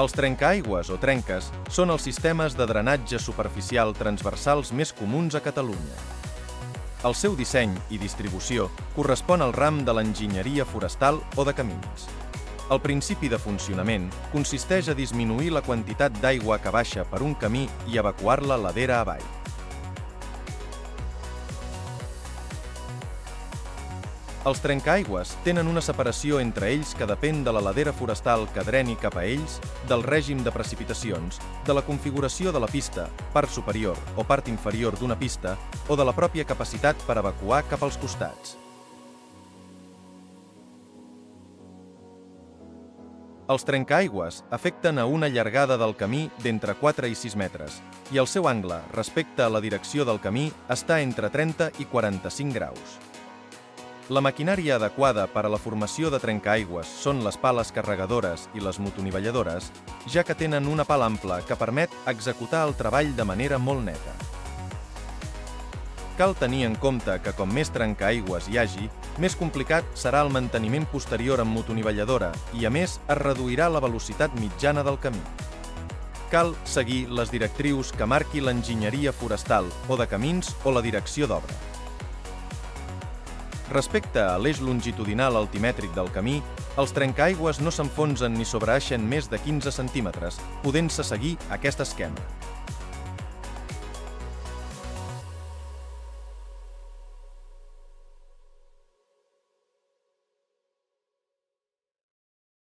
Els trencaaigües o trenques són els sistemes de drenatge superficial transversals més comuns a Catalunya. El seu disseny i distribució correspon al ram de l'enginyeria forestal o de camins. El principi de funcionament consisteix a disminuir la quantitat d'aigua que baixa per un camí i evacuar-la ladera avall. Els trencaaigües tenen una separació entre ells que depèn de la ladera forestal que dreni cap a ells, del règim de precipitacions, de la configuració de la pista, part superior o part inferior d'una pista, o de la pròpia capacitat per evacuar cap als costats. Els trencaaigües afecten a una llargada del camí d'entre 4 i 6 metres, i el seu angle respecte a la direcció del camí està entre 30 i 45 graus. La maquinària adequada per a la formació de trencaaigües són les pales carregadores i les motonivelladores, ja que tenen una pala ampla que permet executar el treball de manera molt neta. Cal tenir en compte que com més trencaaigües hi hagi, més complicat serà el manteniment posterior amb motonivelladora i, a més, es reduirà la velocitat mitjana del camí. Cal seguir les directrius que marqui l'enginyeria forestal o de camins o la direcció d'obra. Respecte a l'eix longitudinal altimètric del camí, els trencaaigües no s'enfonsen ni sobreeixen més de 15 centímetres, podent-se seguir aquest esquema.